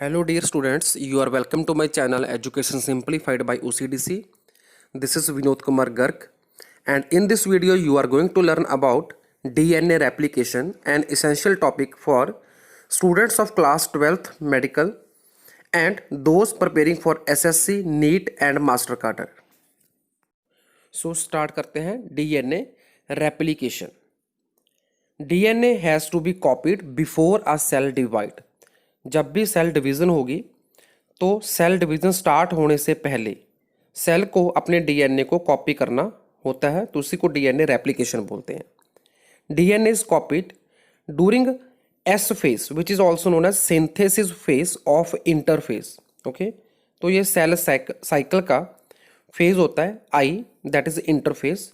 Hello dear students, you are welcome to my channel Education Simplified by OCDC. This is Vinod Kumar Garg, and in this video you are going to learn about DNA replication, an essential topic for students of class 12th medical and those preparing for SSC, NEET and Master Cadre. So start करते हैं DNA replication. DNA has to be copied before a cell divide. जब भी cell division होगी तो cell division start होने से पहले cell को अपने डीएनए को कॉपी करना होता है, तो उसी को डीएनए रेप्लिकेशन बोलते हैं। DNA is copied during S phase which is also known as synthesis phase of interphase. Okay, तो ये सेल साइकिल का फेज होता है आई, दैट इज इंटरफेज।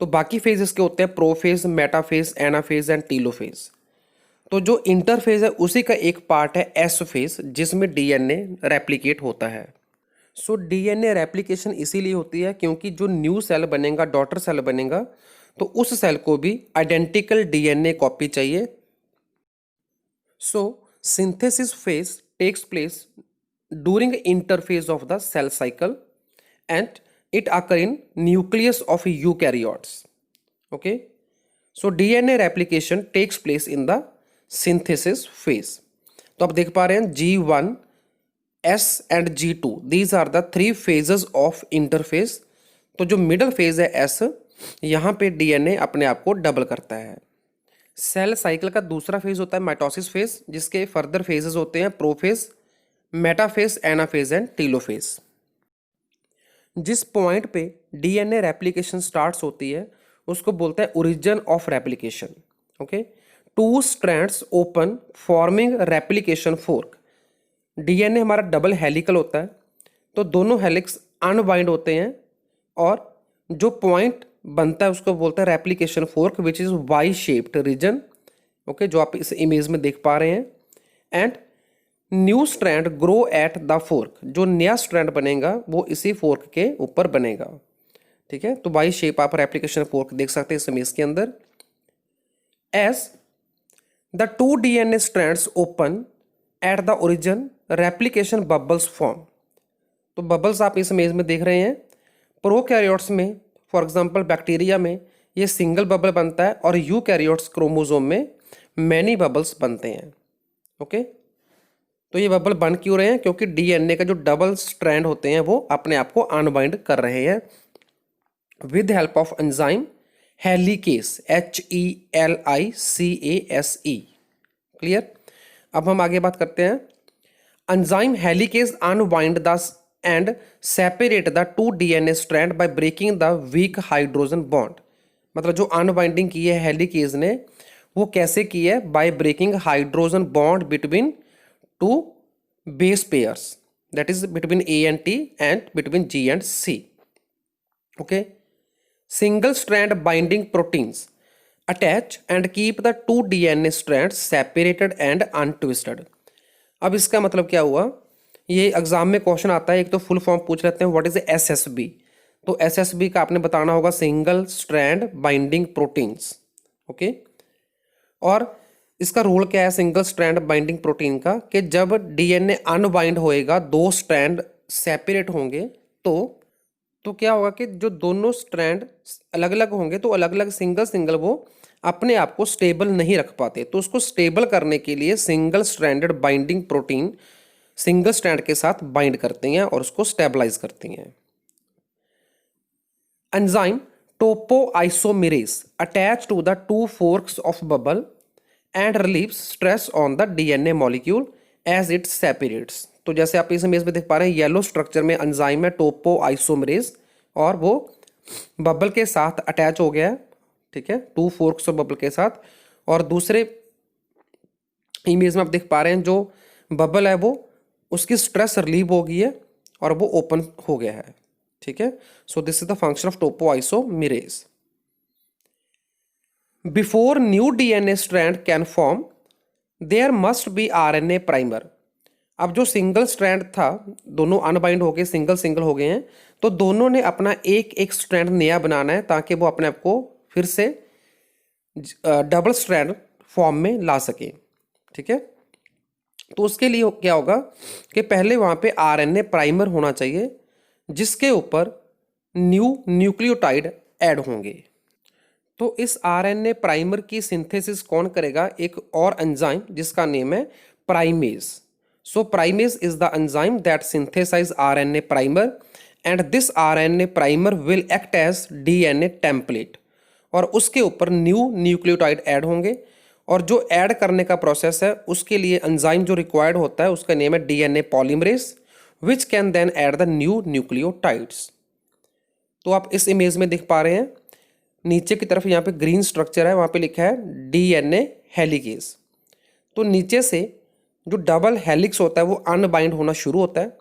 तो बाकी फेज इसके होते हैं prophase, metaphase, anaphase and telophase. तो जो इंटरफेज है उसी का एक पार्ट है एस फेज, जिसमें डीएनए रेप्लिकेट होता है। सो डीएनए रेप्लिकेशन इसीलिए होती है क्योंकि जो न्यू सेल बनेगा, डॉटर सेल बनेगा, तो उस सेल को भी आइडेंटिकल डीएनए कॉपी चाहिए। So synthesis phase takes place during interphase of the cell cycle and it occur in nucleus of eukaryotes. Okay, so DNA replication takes place in the synthesis phase. तो आप देख पा रहे हैं G1, S and G2, these are the three phases of interphase. तो जो middle phase है S, यहाँ पे डीएनए अपने आप को डबल करता है। सेल साइकिल का दूसरा फेज होता है माइटोसिस फेज, जिसके फर्दर फेजेस होते हैं prophase, metaphase, anaphase and telophase. जिस पॉइंट पे डीएनए रेप्लिकेशन स्टार्ट्स होती है उसको बोलते हैं origin of replication. Okay, two strands open forming replication fork. DNA हमारा डबल हेलिकल होता है, तो दोनों हेलिक्स अनबाइंड होते हैं और जो पॉइंट बनता है उसको बोलते हैं replication fork which is Y shaped region. Okay, जो आप इस इमेज में देख पा रहे हैं। And new strand grow at the fork, जो नया स्ट्रैंड बनेगा वो इसी फोर्क के ऊपर बनेगा। ठीक है, तो वाई शेप आप रेप्लिकेशन फोर्क देख सकते हैं इस इमेज के अंदर। As the two DNA strands open at the origin, replication bubbles form। तो बबल्स आप इस इमेज में देख रहे हैं। प्रोकैरियोट्स में, फॉर एग्जांपल बैक्टीरिया में, ये सिंगल बबल बनता है और यूकैरियोट्स क्रोमोसोम में मैनी बबल्स बनते हैं। ओके, तो ये बबल बन क्यों रहे हैं? क्योंकि डीएनए का जो डबल स्ट्रैंड होते हैं वो अपने आप को अनबाइंड कर रहे हैं with help of enzyme helicase, HELICASE। Clear? अब हम आगे बात करते हैं। Enzyme helicase unbind the and separate the two DNA strand by breaking the weak hydrogen bond. मतलब जो अनबाइंडिंग की है हेलिकेस ने, वो कैसे की है? By breaking hydrogen bond between two base pairs, that is between A and T and बिटवीन G and C। Okay, single strand binding proteins attach and keep the two DNA strands separated and untwisted। अब इसका मतलब क्या हुआ? ये exam में question आता है, एक तो फुल फॉर्म पूछ लेते हैं व्हाट इज SSB। तो SSB का आपने बताना होगा single strand binding proteins. Okay, और इसका रोल क्या है सिंगल स्ट्रैंड बाइंडिंग प्रोटीन का? कि जब डीएनए अनबाइंड होएगा, दो स्ट्रैंड सेपरेट होंगे, तो क्या होगा कि जो दोनों स्ट्रैंड अलग अलग होंगे तो अलग अलग सिंगल वो अपने आप को स्टेबल नहीं रख पाते। तो उसको स्टेबल करने के लिए single stranded binding protein single strand के साथ बाइंड करती हैं और उसको स्टेबलाइज करती हैं। Enzyme topoisomerase attach to the two forks of bubble and relieves stress on the DNA molecule as it separates. तो जैसे आप इस इमेज में देख पा रहे हैं, येलो स्ट्रक्चर में एंजाइम है टोपोआइसोमेरेज और वो बबल के साथ अटैच हो गया है। ठीक है, टू फोर्क्स ऑफ बबल के साथ। और दूसरे इमेज में आप देख पा रहे हैं जो बबल है वो उसकी स्ट्रेस रिलीव हो गई है और वो ओपन हो गया है। ठीक है, so this is the function of topoisomerase. Before new DNA strand can form there must be RNA primer. अब जो सिंगल स्ट्रैंड था, दोनों अनबाइंड हो गए, सिंगल हो गए हैं, तो दोनों ने अपना एक एक स्ट्रैंड नया बनाना है ताकि वो अपने आप को फिर से डबल स्ट्रैंड फॉर्म में ला सके। ठीक है, तो उसके लिए क्या होगा कि पहले वहाँ पे आरएनए प्राइमर होना चाहिए जिसके ऊपर न्यू न्यूक्लियोटाइड ऐड होंगे। तो इस आरएनए प्राइमर की सिंथेसिस कौन करेगा? एक और एंजाइम जिसका नेम है primase. So primase is the enzyme that synthesize RNA primer and this RNA primer will act as DNA template, और उसके ऊपर न्यू न्यूक्लियोटाइड ऐड होंगे। और जो ऐड करने का प्रोसेस है उसके लिए एंजाइम जो रिक्वायर्ड होता है उसका नेम है DNA polymerase which can then add the new nucleotides. तो आप इस इमेज में देख पा रहे हैं नीचे की तरफ यहाँ पे ग्रीन स्ट्रक्चर है, वहाँ पे लिखा है डीएनए हेलिकेज। तो नीचे से जो डबल हेलिक्स होता है वो अनबाइंड होना शुरू होता है।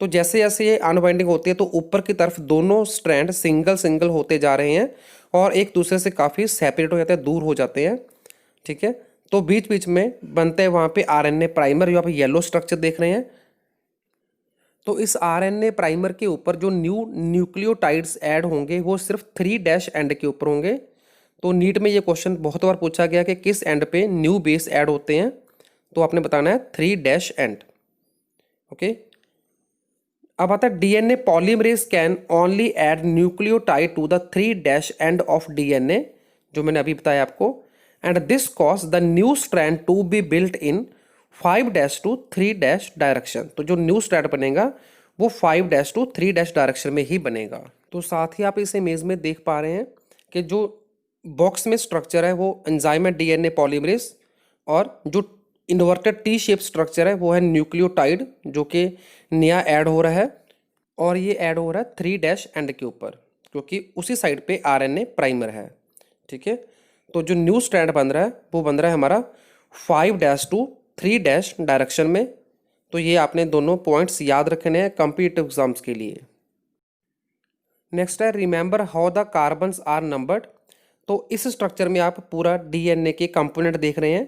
तो जैसे जैसे ये अनबाइंडिंग होती है तो ऊपर की तरफ दोनों स्ट्रैंड सिंगल सिंगल होते जा रहे हैं और एक दूसरे से काफ़ी सेपरेट हो जाते हैं, दूर हो जाते हैं। ठीक है, तो बीच बीच में बनते हैं वहाँ पे आरएनए प्राइमर, जो आप येलो स्ट्रक्चर देख रहे हैं। तो इस आरएनए प्राइमर के ऊपर जो न्यू न्यूक्लियोटाइड्स ऐड होंगे वो सिर्फ 3' एंड के ऊपर होंगे। तो नीट में ये क्वेश्चन बहुत बार पूछा गया कि किस एंड पे न्यू बेस ऐड होते हैं, तो आपने बताना है 3' एंड। ओके, अब आता है DNA polymerase can only add nucleotide to the 3' end of DNA, जो मैंने अभी बताया आपको, and this cause the new strand to be built in 5' to 3' direction. तो जो न्यू स्ट्रैंड बनेगा वो 5' to 3' डायरेक्शन में ही बनेगा। तो साथ ही आप इस इमेज में देख पा रहे हैं कि जो बॉक्स में स्ट्रक्चर है वो एंजाइम है डीएनए पॉलीमरेज, और जो इन्वर्टेड टी शेप स्ट्रक्चर है वो है न्यूक्लियोटाइड जो कि नया ऐड हो रहा है, और ये ऐड हो रहा है 3' एंड के ऊपर क्योंकि उसी साइड पे आरएनए प्राइमर है। ठीक है, तो जो न्यू स्ट्रैंड बन रहा है वो बन रहा है हमारा 5' to 3' डायरेक्शन में। तो ये आपने दोनों पॉइंट्स याद रखने हैं कॉम्पिटिटिव एग्जाम्स के लिए। नेक्स्ट है remember how the carbons are numbered. तो इस स्ट्रक्चर में आप पूरा डीएनए के कंपोनेंट देख रहे हैं।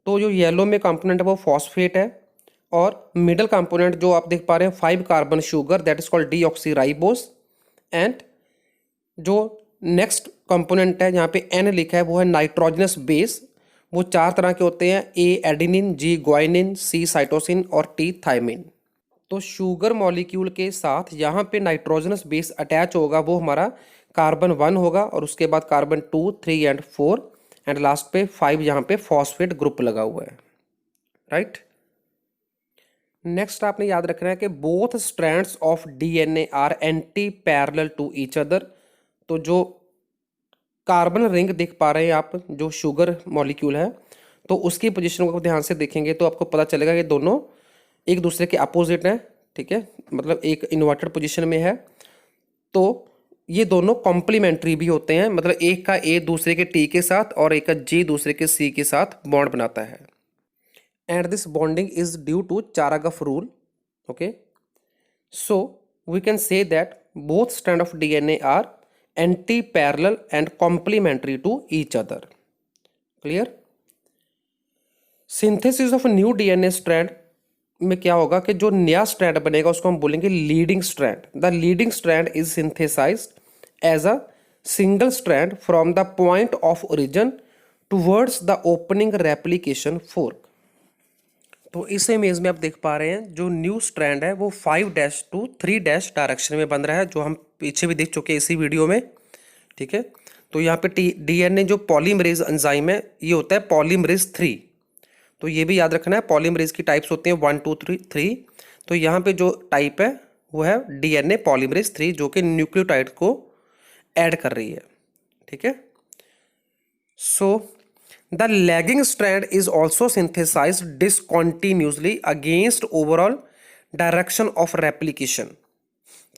तो जो येलो में कंपोनेंट है वो फॉस्फेट है, और मिडल कंपोनेंट जो आप देख पा रहे हैं 5 carbon sugar that is called deoxyribose, and जो नेक्स्ट कंपोनेंट है यहाँ पे एन लिखा है वो है नाइट्रोजनस बेस। वो 4 तरह के होते हैं, ए एडिनिन, जी ग्वाइनिन, सी साइटोसिन और टी थायमिन। तो शुगर मॉलिक्यूल के साथ यहाँ पे नाइट्रोजनस बेस अटैच होगा, वो हमारा कार्बन 1 होगा, और उसके बाद कार्बन 2, 3 एंड 4 एंड लास्ट पे 5 यहाँ पे फॉस्फेट ग्रुप लगा हुआ है। राइट, नेक्स्ट आपने याद रखना है कि both strands of DNA are anti parallel to each other. तो जो कार्बन रिंग देख पा रहे हैं आप, जो शुगर मॉलिक्यूल है, तो उसकी पोजीशन को ध्यान से देखेंगे तो आपको पता चलेगा कि दोनों एक दूसरे के अपोजिट हैं। ठीक है, मतलब एक इन्वर्टेड पोजीशन में है। तो ये दोनों कॉम्प्लीमेंट्री भी होते हैं, मतलब एक का ए दूसरे के टी के साथ और एक का जी दूसरे के सी के साथ बॉन्ड बनाता है, and this bonding is due to Chargaff rule. Okay, so we can say that both strand of DNA are anti-parallel and complementary to each other. Clear? Synthesis of a new DNA strand में क्या होगा कि जो नया strand बनेगा उसको हम बोलेंगे leading strand. The leading strand is synthesized as a single strand from the point of origin towards the opening replication fork. तो इस इमेज में आप देख पा रहे हैं जो न्यू स्ट्रैंड है वो 5' to 3' डायरेक्शन में बन रहा है, जो हम पीछे भी देख चुके हैं इसी वीडियो में। ठीक है, तो यहाँ पे डीएनए जो पॉलीमरेज एंजाइम है ये होता है पॉलीमरेज 3। तो ये भी याद रखना है, पॉलीमरेज की टाइप्स होती हैं 1, 2, 3। तो यहाँ पे जो टाइप है वो है डीएनए पॉलीमरेज 3 जो कि न्यूक्लियोटाइड को ऐड कर रही है। ठीक है, सो the lagging strand is also synthesized discontinuously against overall direction of replication।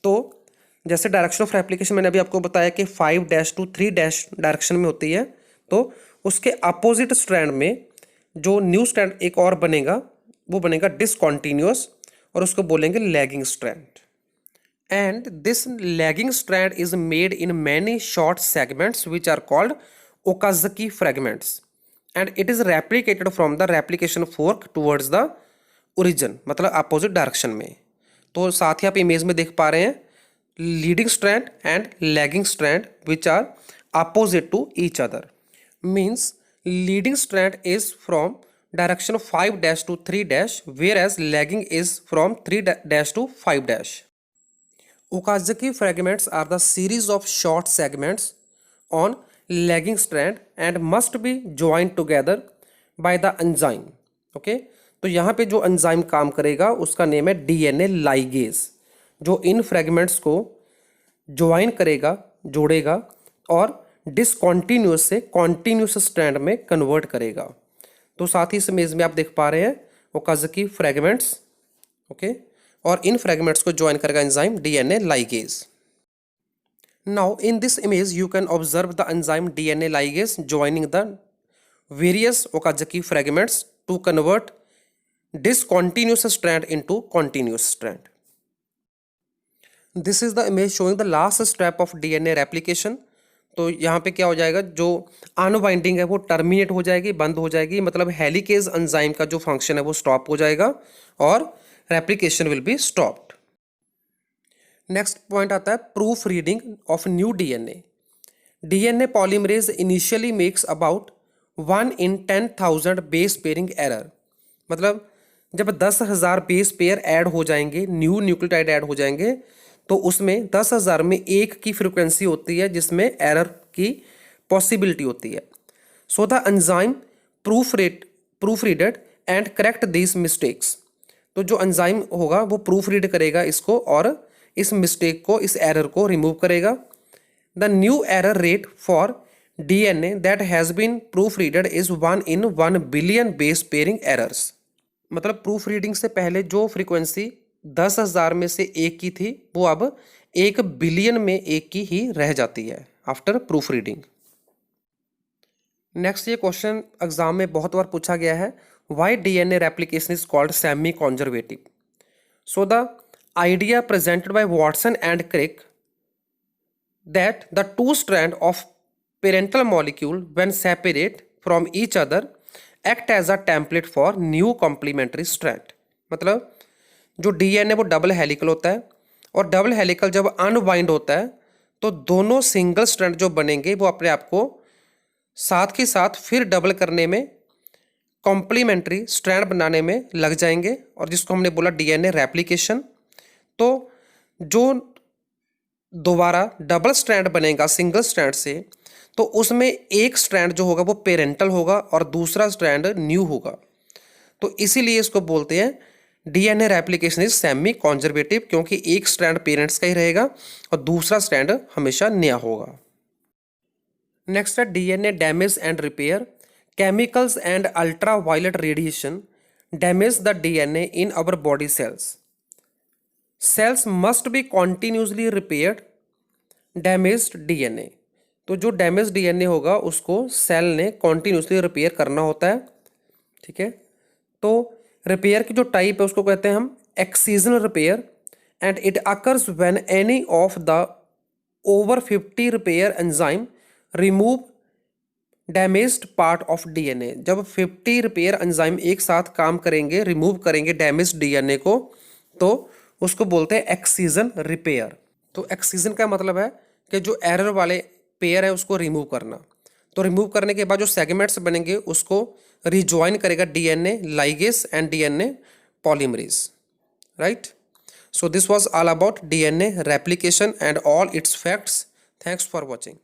तो जैसे डायरेक्शन ऑफ रेप्लिकेशन मैंने अभी आपको बताया कि 5' to 3' डायरेक्शन में होती है, तो उसके अपोजिट स्ट्रैंड में जो न्यू स्ट्रैंड एक और बनेगा वो बनेगा डिसकॉन्टिन्यूअस, और उसको बोलेंगे lagging strand. And this lagging strand is made in many short segments which are called Okazaki fragments, and it is replicated from the replication fork towards the origin, मतलब opposite direction में। तो साथ ही आप image में देख पा रहे हैं leading strand and lagging strand which are opposite to each other. Means leading strand is from direction 5 dash to 3 dash, whereas lagging is from 3 dash to 5 dash. Okazaki fragments are the series of short segments on lagging strand and must be joined together by the enzyme. Okay तो यहाँ पे जो enzyme काम करेगा उसका name है DNA ligase, जो इन fragments को ज्वाइन करेगा, जोड़ेगा और डिसकॉन्टिन्यूस से कॉन्टिन्यूस स्ट्रैंड में कन्वर्ट करेगा। तो साथ ही इस इमेज में आप देख पा रहे हैं ओकाज़की फ्रेगमेंट्स, ओके, और इन फ्रेगमेंट्स को ज्वाइन करेगा enzyme DNA ligase. Now in this image you can observe the enzyme DNA ligase joining the various Okazaki fragments to convert discontinuous strand into continuous strand. This is the image showing the last step of DNA replication. तो यहाँ पे क्या हो जाएगा, जो अनबाइंडिंग है वो terminate हो जाएगी, बंद हो जाएगी, मतलब हेलिकेज एंजाइम का जो फंक्शन है वो स्टॉप हो जाएगा और replication will be stopped. Next point आता है proof reading of new DNA. DNA polymerase initially makes about 1 in 10,000 base pairing error, मतलब जब 10,000 बेस पेयर ऐड हो जाएंगे, न्यू न्यूक्लियोटाइड ऐड हो जाएंगे, तो उसमें 10,000 में एक की फ्रीक्वेंसी होती है जिसमें एरर की पॉसिबिलिटी होती है। So the enzyme proof readed and correct this mistakes. तो जो एंजाइम होगा वो प्रूफ रीड करेगा इसको और इस मिस्टेक को, इस एरर को रिमूव करेगा। The new error rate for DNA that has been proofreaded is 1 in 1 billion base pairing errors। मतलब प्रूफ रीडिंग से पहले जो फ्रीक्वेंसी 10,000 में से एक की थी वो अब 1 बिलियन में एक की ही रह जाती है आफ्टर प्रूफ रीडिंग। नेक्स्ट ये क्वेश्चन एग्जाम में बहुत बार पूछा गया है, why DNA replication is called semi conservative. So the idea presented by Watson and Crick that the two strand of parental molecule when separate from each other act as a template for new complementary strand। मतलब जो DNA वो double helical होता है और double helical जब unbind होता है तो दोनों सिंगल स्ट्रैंड जो बनेंगे वो अपने आप को साथ के साथ फिर डबल करने में, कॉम्प्लीमेंट्री स्ट्रैंड बनाने में लग जाएंगे, और जिसको हमने बोला डीएनए रेप्लिकेशन। तो जो दोबारा डबल स्ट्रैंड बनेगा सिंगल स्ट्रैंड से, तो उसमें एक स्ट्रैंड जो होगा वो पेरेंटल होगा और दूसरा स्ट्रैंड न्यू होगा। तो इसीलिए इसको बोलते हैं DNA replication is semi conservative, क्योंकि एक स्ट्रैंड पेरेंट्स का ही रहेगा और दूसरा स्ट्रैंड हमेशा नया होगा। नेक्स्ट है DNA damage and repair. Chemicals and ultra violet radiation damage the DNA in our body cells. Cells must be continuously repaired damaged DNA. तो जो डैमेज डीएनए होगा उसको सेल ने कॉन्टिन्यूसली रिपेयर करना होता है, ठीक है। तो रिपेयर की जो टाइप है उसको कहते हैं हम excisional repair, and it occurs when any of the over 50 repair enzyme remove damaged part of DNA. जब 50 रिपेयर एंजाइम एक साथ काम करेंगे, रिमूव करेंगे डैमेज्ड डीएनए को, तो उसको बोलते हैं एक्सीजन रिपेयर। तो एक्सीजन का मतलब है कि जो एरर वाले पेयर है उसको रिमूव करना। तो रिमूव करने के बाद जो सेगमेंट्स बनेंगे उसको रिजॉइन करेगा DNA ligase and DNA polymerase, right. So this was all about DNA replication and all it's facts. Thanks for watching.